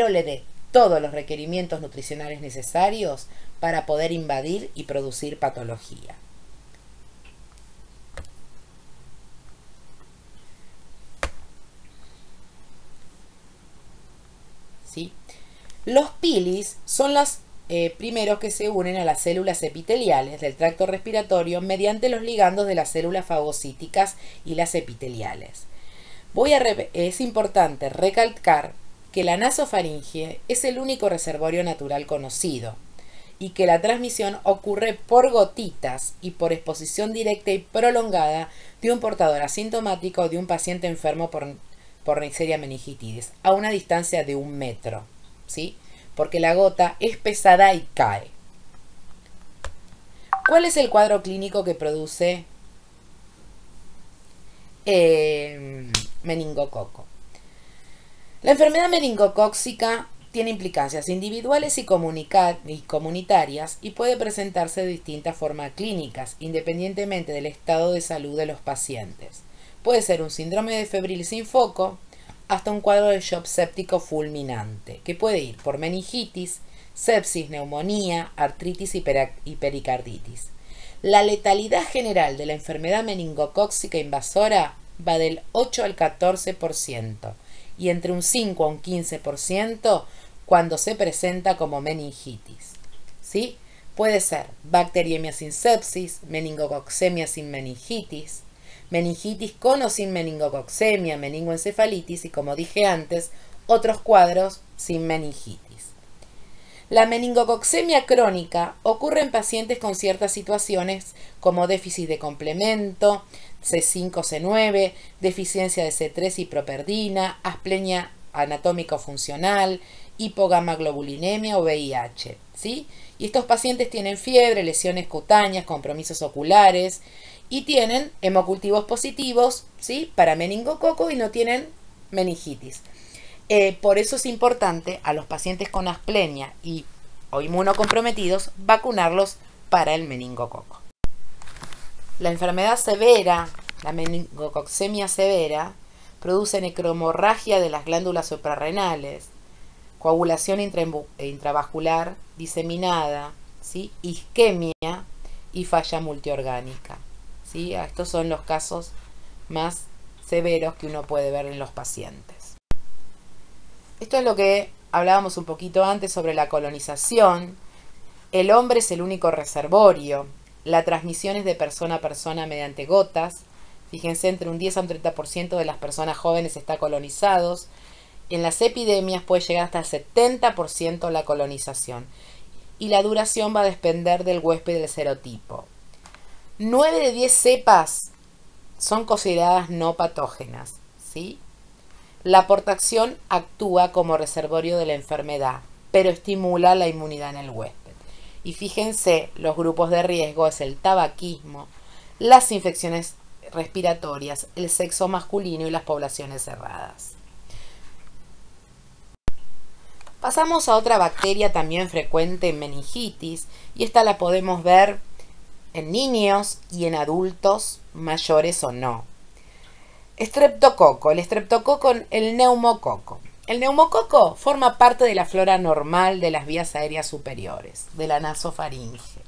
le dé todos los requerimientos nutricionales necesarios para poder invadir y producir patología. ¿Sí? Los pilis son los primeros que se unen a las células epiteliales del tracto respiratorio mediante los ligandos de las células fagocíticas y las epiteliales. Es importante recalcar que la nasofaringe es el único reservorio natural conocido y que la transmisión ocurre por gotitas y por exposición directa y prolongada de un portador asintomático o de un paciente enfermo por Neisseria meningitidis a una distancia de 1 metro, ¿sí? Porque la gota es pesada y cae. ¿Cuál es el cuadro clínico que produce meningococo? La enfermedad meningocócica tiene implicancias individuales y comunitarias y puede presentarse de distintas formas clínicas, independientemente del estado de salud de los pacientes. Puede ser un síndrome de febril sin foco hasta un cuadro de shock séptico fulminante, que puede ir por meningitis, sepsis, neumonía, artritis y pericarditis. La letalidad general de la enfermedad meningocócica invasora va del 8 al 14% y entre un 5 a un 15% cuando se presenta como meningitis, ¿sí? Puede ser bacteriemia sin sepsis, meningococcemia sin meningitis, meningitis con o sin meningococcemia, meningoencefalitis y, como dije antes, otros cuadros sin meningitis. La meningococcemia crónica ocurre en pacientes con ciertas situaciones como déficit de complemento, C5, C9, deficiencia de C3 y properdina, asplenia anatómico-funcional, hipogamaglobulinemia o VIH, ¿sí? Y estos pacientes tienen fiebre, lesiones cutáneas, compromisos oculares y tienen hemocultivos positivos, ¿sí? Para meningococo y no tienen meningitis. Por eso es importante a los pacientes con asplenia o inmunocomprometidos vacunarlos para el meningococo. La enfermedad severa, la meningococcemia severa, produce necromorragia de las glándulas suprarrenales, coagulación intravascular diseminada, ¿sí? Isquemia y falla multiorgánica, ¿sí? Estos son los casos más severos que uno puede ver en los pacientes. Esto es lo que hablábamos un poquito antes sobre la colonización. El hombre es el único reservorio. La transmisión es de persona a persona mediante gotas. Fíjense, entre un 10 a un 30% de las personas jóvenes está colonizados. En las epidemias puede llegar hasta el 70% la colonización. Y la duración va a depender del huésped y del serotipo. 9 de 10 cepas son consideradas no patógenas, ¿sí? La portación actúa como reservorio de la enfermedad, pero estimula la inmunidad en el huésped. Y fíjense, los grupos de riesgo es el tabaquismo, las infecciones respiratorias, el sexo masculino y las poblaciones cerradas. Pasamos a otra bacteria también frecuente en meningitis, y esta la podemos ver en niños y en adultos mayores o no. Estreptococo, el neumococo. El neumococo forma parte de la flora normal de las vías aéreas superiores, de la nasofaringe.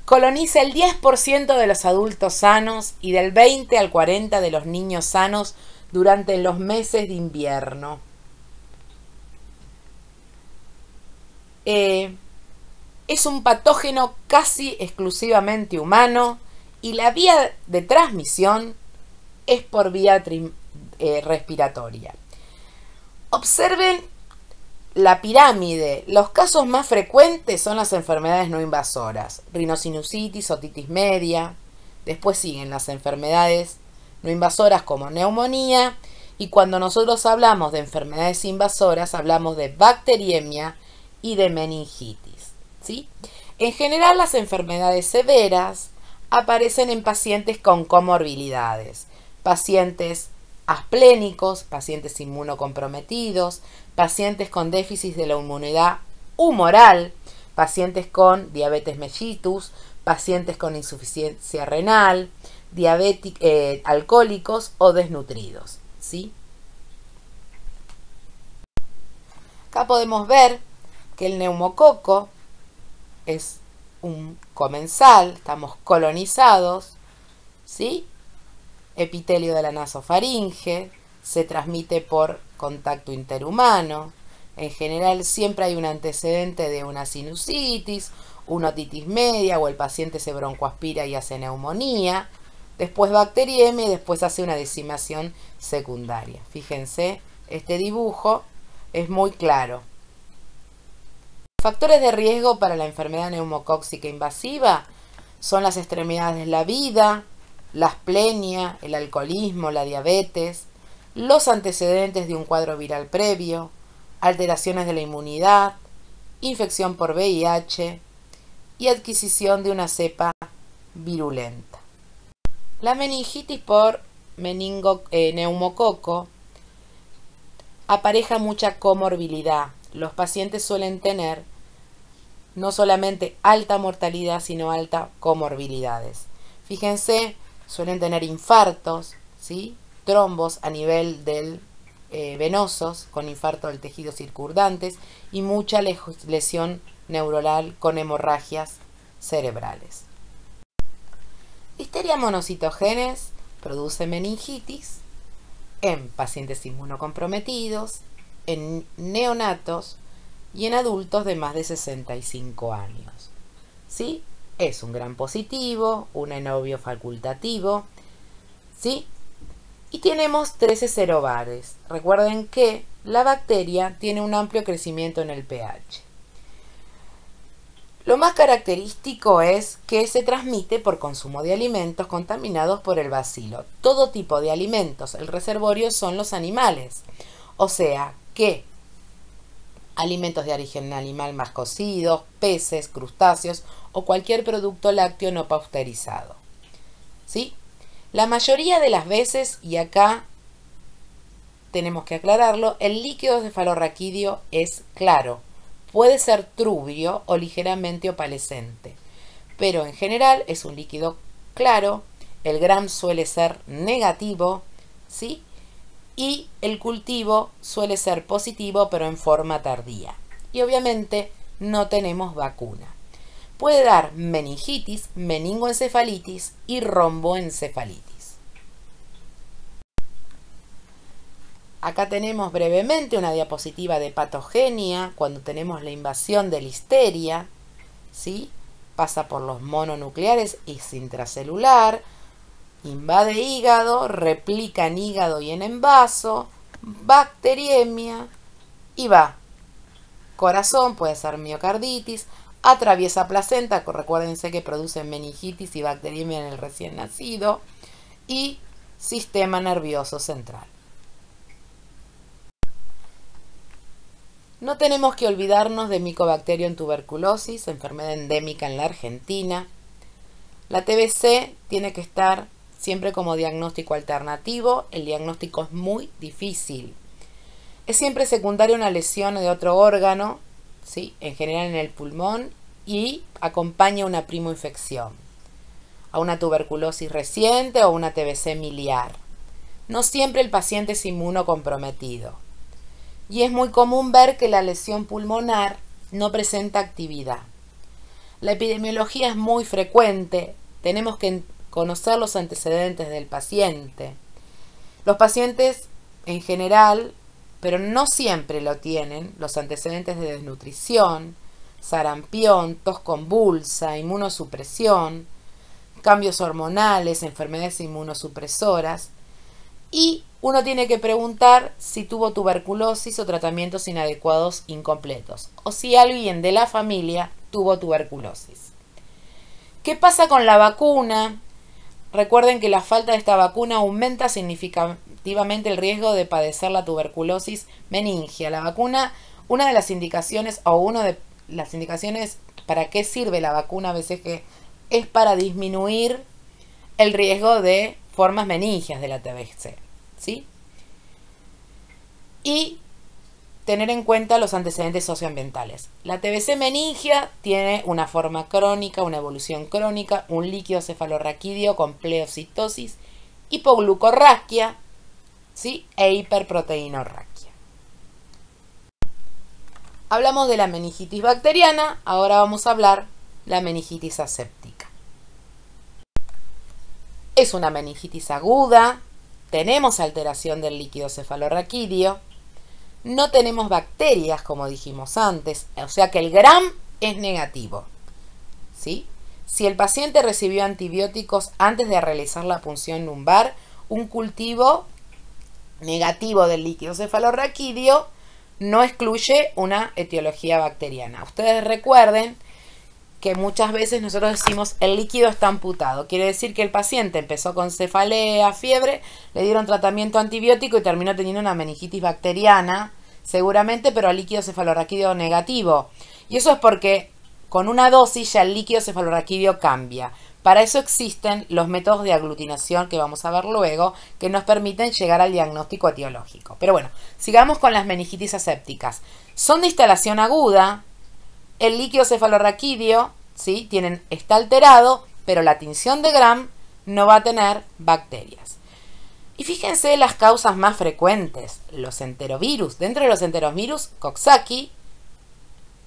Coloniza el 10% de los adultos sanos y del 20 al 40% de los niños sanos durante los meses de invierno. Es un patógeno casi exclusivamente humano y la vía de transmisión es por vía respiratoria. Observen la pirámide. Los casos más frecuentes son las enfermedades no invasoras, rinosinusitis, otitis media. Después siguen las enfermedades no invasoras como neumonía, y cuando nosotros hablamos de enfermedades invasoras hablamos de bacteriemia y de meningitis, ¿sí? En general, las enfermedades severas aparecen en pacientes con comorbilidades, pacientes asplénicos, pacientes inmunocomprometidos, pacientes con déficit de la inmunidad humoral, pacientes con diabetes mellitus, pacientes con insuficiencia renal, alcohólicos o desnutridos, ¿sí? Acá podemos ver que el neumococo es un comensal, estamos colonizados, ¿sí? Epitelio de la nasofaringe, se transmite por contacto interhumano. En general siempre hay un antecedente de una sinusitis, una otitis media o el paciente se broncoaspira y hace neumonía. Después bacteriemia y después hace una decimación secundaria. Fíjense, este dibujo es muy claro. Factores de riesgo para la enfermedad neumocóxica invasiva son las extremidades de la vida, la asplenia, el alcoholismo, la diabetes, los antecedentes de un cuadro viral previo, alteraciones de la inmunidad, infección por VIH y adquisición de una cepa virulenta. La meningitis por neumococo apareja mucha comorbilidad. Los pacientes suelen tener no solamente alta mortalidad, sino alta comorbilidades. Fíjense, suelen tener infartos, ¿sí? Trombos a nivel del venosos, con infarto del tejido circundantes y mucha lesión neuronal con hemorragias cerebrales. Listeria monocitogenes produce meningitis en pacientes inmunocomprometidos, en neonatos y en adultos de más de 65 años. ¿Sí? Es un gran positivo, un enovio facultativo, ¿sí? Y tenemos 13 serobares. Recuerden que la bacteria tiene un amplio crecimiento en el pH. Lo más característico es que se transmite por consumo de alimentos contaminados por el bacilo. Todo tipo de alimentos, el reservorio son los animales. O sea que alimentos de origen animal más cocidos, peces, crustáceos o cualquier producto lácteo no pasteurizado. ¿Sí? La mayoría de las veces, y acá tenemos que aclararlo, el líquido cefalorraquídeo es claro. Puede ser turbio o ligeramente opalescente, pero en general es un líquido claro. El Gram suele ser negativo, ¿sí? Y el cultivo suele ser positivo, pero en forma tardía. Y obviamente no tenemos vacuna. Puede dar meningitis, meningoencefalitis y romboencefalitis. Acá tenemos brevemente una diapositiva de patogenia cuando tenemos la invasión de listeria, ¿sí? Pasa por los mononucleares, es intracelular, invade hígado, replica en hígado y en envaso, bacteriemia y va. Corazón, puede ser miocarditis, atraviesa placenta, recuérdense que produce meningitis y bacteriemia en el recién nacido, y sistema nervioso central. No tenemos que olvidarnos de Mycobacterium tuberculosis, enfermedad endémica en la Argentina. La TBC tiene que estar siempre como diagnóstico alternativo. El diagnóstico es muy difícil. Es siempre secundaria una lesión de otro órgano, ¿sí? En general en el pulmón, y acompaña una primoinfección, a una tuberculosis reciente o una TBC miliar. No siempre el paciente es inmunocomprometido. Y es muy común ver que la lesión pulmonar no presenta actividad. La epidemiología es muy frecuente, tenemos que conocer los antecedentes del paciente. Los pacientes en general, pero no siempre lo tienen, los antecedentes de desnutrición, sarampión, tos convulsa, inmunosupresión, cambios hormonales, enfermedades inmunosupresoras, y uno tiene que preguntar si tuvo tuberculosis o tratamientos inadecuados incompletos, o si alguien de la familia tuvo tuberculosis. ¿Qué pasa con la vacuna? Recuerden que la falta de esta vacuna aumenta significativamente el riesgo de padecer la tuberculosis meningia. La vacuna, una de las indicaciones, o una de las indicaciones para qué sirve la vacuna BCG, es para disminuir el riesgo de formas meningias de la TBC, ¿sí? Y tener en cuenta los antecedentes socioambientales. La TBC meningia tiene una forma crónica, una evolución crónica, un líquido cefalorraquídeo con pleocitosis, hipoglucorraquia, ¿sí? E hiperproteinorraquia. Hablamos de la meningitis bacteriana, ahora vamos a hablar de la meningitis aséptica. Es una meningitis aguda, tenemos alteración del líquido cefalorraquídeo, no tenemos bacterias como dijimos antes, o sea que el gram es negativo, ¿sí? Si el paciente recibió antibióticos antes de realizar la punción lumbar, un cultivo negativo del líquido cefalorraquídeo no excluye una etiología bacteriana. Ustedes recuerden que muchas veces nosotros decimos el líquido está amputado. Quiere decir que el paciente empezó con cefalea, fiebre, le dieron tratamiento antibiótico y terminó teniendo una meningitis bacteriana, seguramente, pero al líquido cefalorraquídeo negativo. Y eso es porque con una dosis ya el líquido cefalorraquídeo cambia. Para eso existen los métodos de aglutinación que vamos a ver luego, que nos permiten llegar al diagnóstico etiológico. Pero bueno, sigamos con las meningitis asépticas. Son de instalación aguda. El líquido cefalorraquídeo, ¿sí? Está alterado, pero la tinción de Gram no va a tener bacterias. Y fíjense las causas más frecuentes, los enterovirus. Dentro de los enterovirus, Coxsackie,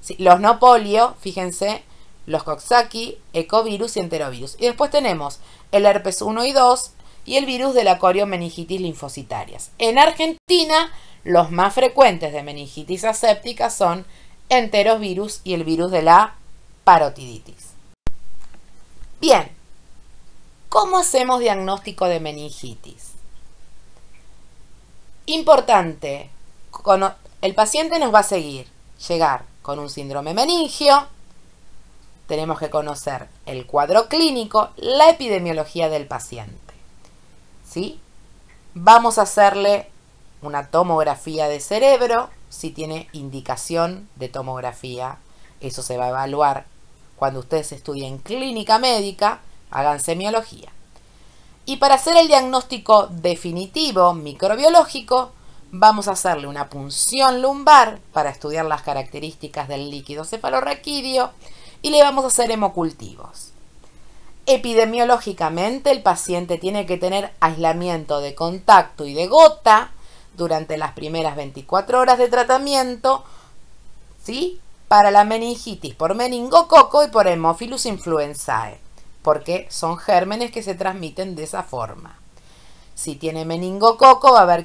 ¿sí? Los no polio, fíjense, los Coxsackie, ecovirus y enterovirus. Y después tenemos el herpes 1 y 2 y el virus de la coriomeningitis linfocitarias. En Argentina, los más frecuentes de meningitis aséptica son enterovirus y el virus de la parotiditis. Bien, ¿cómo hacemos diagnóstico de meningitis? Importante, el paciente nos va a llegar con un síndrome meningio, tenemos que conocer el cuadro clínico, la epidemiología del paciente, ¿sí? Vamos a hacerle una tomografía de cerebro, si tiene indicación de tomografía, eso se va a evaluar cuando ustedes estudien clínica médica, hagan semiología. Y para hacer el diagnóstico definitivo microbiológico, vamos a hacerle una punción lumbar para estudiar las características del líquido cefalorraquídeo y le vamos a hacer hemocultivos. Epidemiológicamente, el paciente tiene que tener aislamiento de contacto y de gota durante las primeras 24 horas de tratamiento, ¿sí? Para la meningitis por meningococo y por Haemophilus influenzae, porque son gérmenes que se transmiten de esa forma. Si tiene meningococo, va a haber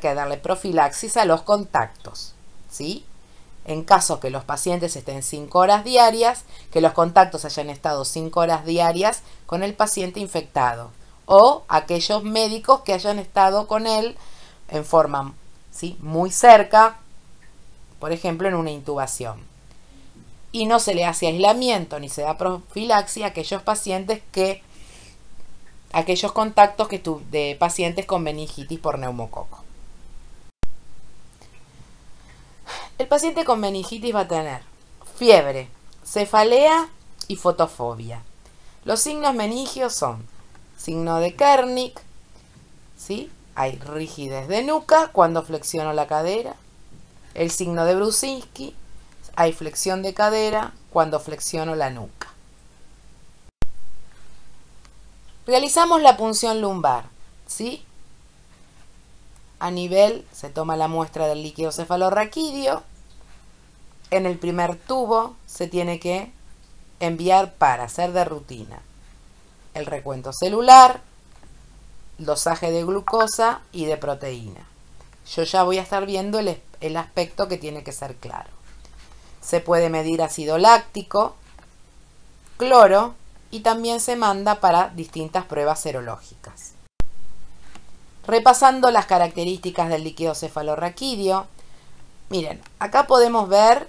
que darle profilaxis a los contactos, ¿sí? En caso que los pacientes estén 5 horas diarias, que los contactos hayan estado 5 horas diarias con el paciente infectado, o aquellos médicos que hayan estado con él en forma, ¿sí?, muy cerca, por ejemplo en una intubación. Y no se le hace aislamiento ni se da profilaxis a aquellos contactos de pacientes con meningitis por neumococo. El paciente con meningitis va a tener fiebre, cefalea y fotofobia. Los signos meningios son signo de Kernig, ¿sí? Hay rigidez de nuca cuando flexiono la cadera. El signo de Brusinski, hay flexión de cadera cuando flexiono la nuca. Realizamos la punción lumbar, ¿sí? A nivel, se toma la muestra del líquido cefalorraquídeo. En el primer tubo se tiene que enviar para hacer de rutina el recuento celular, dosaje de glucosa y de proteína. Yo ya voy a estar viendo el aspecto que tiene que ser claro. Se puede medir ácido láctico, cloro y también se manda para distintas pruebas serológicas. Repasando las características del líquido cefalorraquídeo, miren, acá podemos ver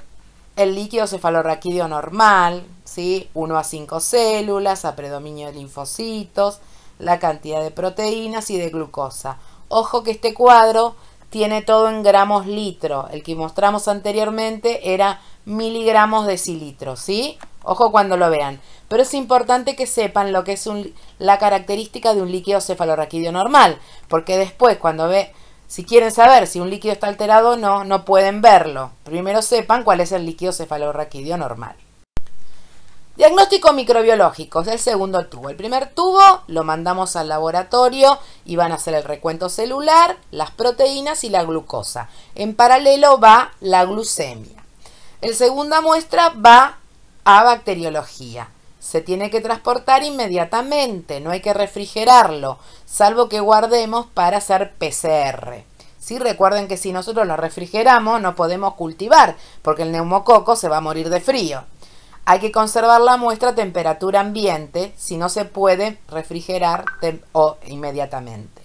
el líquido cefalorraquídeo normal, ¿sí? 1 a 5 células, a predominio de linfocitos, la cantidad de proteínas y de glucosa. Ojo que este cuadro tiene todo en gramos litro. El que mostramos anteriormente era miligramos decilitro, ¿sí? Ojo cuando lo vean. Pero es importante que sepan lo que es la característica de un líquido cefalorraquídeo normal. Porque después, si quieren saber si un líquido está alterado o no, no pueden verlo. Primero sepan cuál es el líquido cefalorraquídeo normal. Diagnóstico microbiológico es el segundo tubo. El primer tubo lo mandamos al laboratorio y van a hacer el recuento celular, las proteínas y la glucosa. En paralelo va la glucemia. La segunda muestra va a bacteriología. Se tiene que transportar inmediatamente, no hay que refrigerarlo, salvo que guardemos para hacer PCR. ¿Sí? Recuerden que si nosotros lo refrigeramos no podemos cultivar, porque el neumococo se va a morir de frío. Hay que conservar la muestra a temperatura ambiente, si no se puede refrigerar inmediatamente.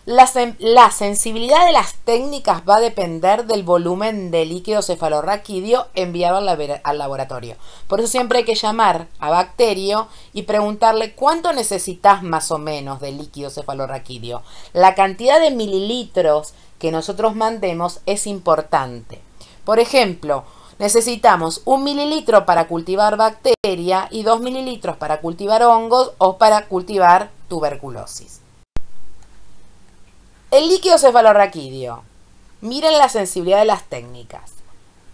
La sensibilidad de las técnicas va a depender del volumen de líquido cefalorraquídeo enviado al laboratorio. Por eso siempre hay que llamar a Bacterio y preguntarle cuánto necesitas más o menos de líquido cefalorraquídeo. La cantidad de mililitros que nosotros mandemos es importante. Por ejemplo, necesitamos 1 mililitro para cultivar bacteria y 2 mililitros para cultivar hongos o para cultivar tuberculosis. El líquido cefalorraquídeo. Miren la sensibilidad de las técnicas.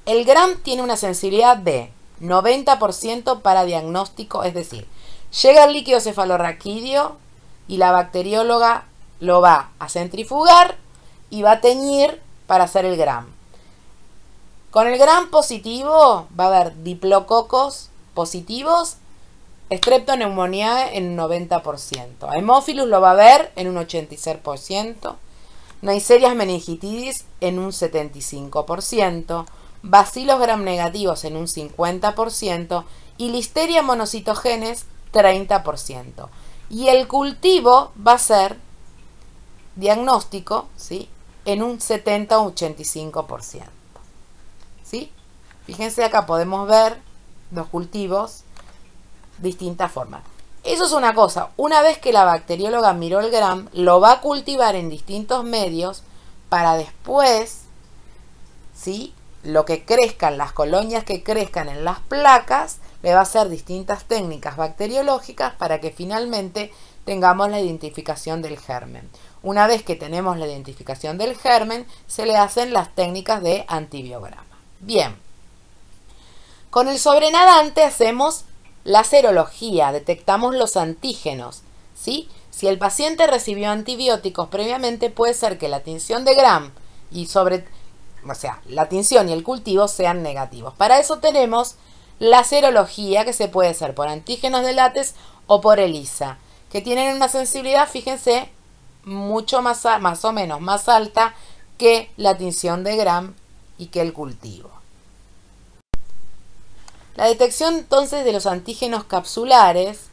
El GRAM tiene una sensibilidad de 90% para diagnóstico, es decir, llega el líquido cefalorraquídeo y la bacterióloga lo va a centrifugar y va a teñir para hacer el GRAM. Con el GRAM positivo va a haber diplococos positivos, Streptoneumoniae en un 90%. Haemophilus lo va a ver en un 86%. Neisseria meningitidis en un 75%. Bacillus gram negativos en un 50%. Y Listeria monocitogenes 30%. Y el cultivo va a ser diagnóstico, ¿sí?, en un 70 o 85%. ¿Sí? Fíjense acá, podemos ver los cultivos distintas formas. Eso es una cosa. Una vez que la bacterióloga miró el GRAM, lo va a cultivar en distintos medios para después, ¿sí?, lo que crezcan, las colonias que crezcan en las placas, le va a hacer distintas técnicas bacteriológicas para que finalmente tengamos la identificación del germen. Una vez que tenemos la identificación del germen, se le hacen las técnicas de antibiograma. Bien. Con el sobrenadante hacemos la serología, detectamos los antígenos, ¿sí? Si el paciente recibió antibióticos previamente, puede ser que la tinción de GRAM la tinción y el cultivo sean negativos. Para eso tenemos la serología, que se puede hacer por antígenos de látex o por ELISA, que tienen una sensibilidad, fíjense, mucho más o menos más alta que la tinción de GRAM y que el cultivo. La detección entonces de los antígenos capsulares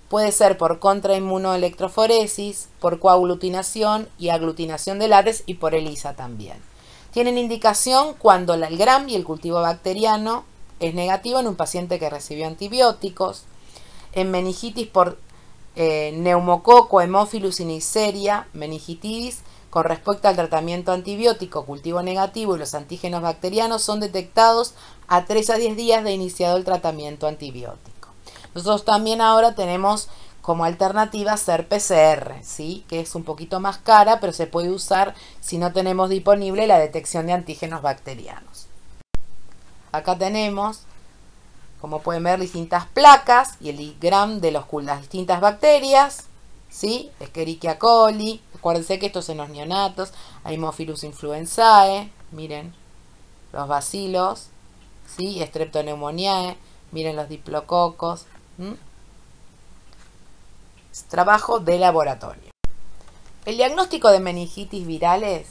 puede ser por contrainmunoelectroforesis, por coaglutinación y aglutinación de látex y por ELISA también. Tienen indicación cuando el GRAM y el cultivo bacteriano es negativo en un paciente que recibió antibióticos, en meningitis por neumococo, Haemophilus y Neisseria meningitidis. Con respecto al tratamiento antibiótico, cultivo negativo y los antígenos bacterianos son detectados a 3 a 10 días de iniciado el tratamiento antibiótico. Nosotros también ahora tenemos como alternativa hacer PCR, ¿sí?, que es un poquito más cara, pero se puede usar si no tenemos disponible la detección de antígenos bacterianos. Acá tenemos, como pueden ver, distintas placas y el GRAM de las distintas bacterias, ¿sí? Escherichia coli. Acuérdense que estos son los neonatos. Haemophilus influenzae. Miren. Los bacilos. ¿Sí? Streptoneumoniae. Miren los diplococos. Es trabajo de laboratorio. El diagnóstico de meningitis virales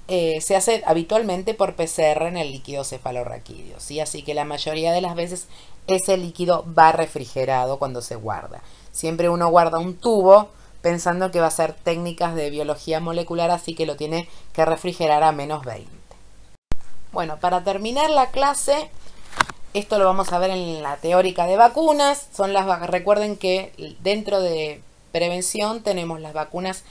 se hace habitualmente por PCR en el líquido cefalorraquídeo, ¿sí? Así que la mayoría de las veces ese líquido va refrigerado cuando se guarda. Siempre uno guarda un tubo pensando que va a ser técnicas de biología molecular, así que lo tiene que refrigerar a menos 20. Bueno, para terminar la clase, esto lo vamos a ver en la teórica de vacunas. Recuerden que dentro de prevención tenemos las vacunas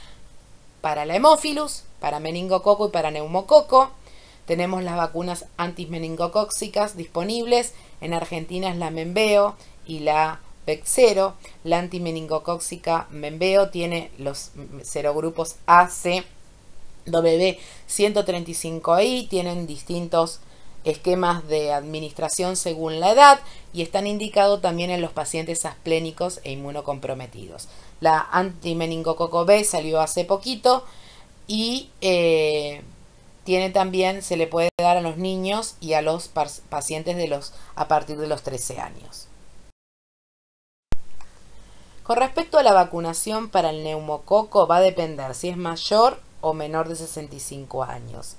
para la Haemophilus, para meningococo y para neumococo. Tenemos las vacunas antimeningocócicas disponibles. En Argentina es la Menveo y la Bexsero. La antimeningocócica Menveo tiene los serogrupos A, C, W 135I, tienen distintos esquemas de administración según la edad y están indicados también en los pacientes asplénicos e inmunocomprometidos. La antimeningococo B salió hace poquito y tiene también, se le puede dar a los niños y a los pacientes a partir de los 13 años. Con respecto a la vacunación para el neumococo, va a depender si es mayor o menor de 65 años.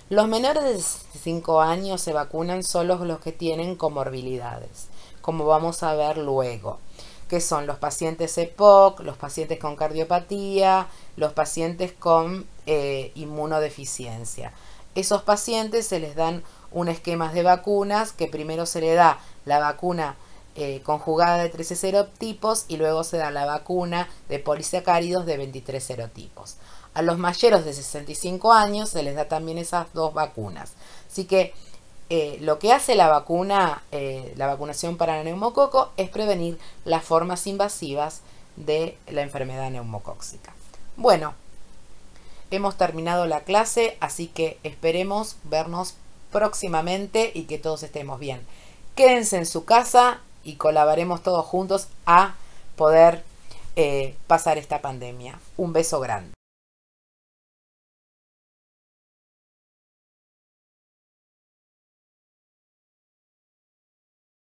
Los menores de 65 años se vacunan solo los que tienen comorbilidades, como vamos a ver luego, que son los pacientes EPOC, los pacientes con cardiopatía, los pacientes con inmunodeficiencia. Esos pacientes se les dan un esquema de vacunas, que primero se le da la vacuna conjugada de 13 serotipos y luego se da la vacuna de polisacáridos de 23 serotipos. A los mayores de 65 años se les da también esas dos vacunas. Así que lo que hace la vacunación para el neumococo es prevenir las formas invasivas de la enfermedad neumocócica. Bueno, hemos terminado la clase, así que esperemos vernos próximamente y que todos estemos bien. Quédense en su casa y colaboremos todos juntos a poder pasar esta pandemia. Un beso grande.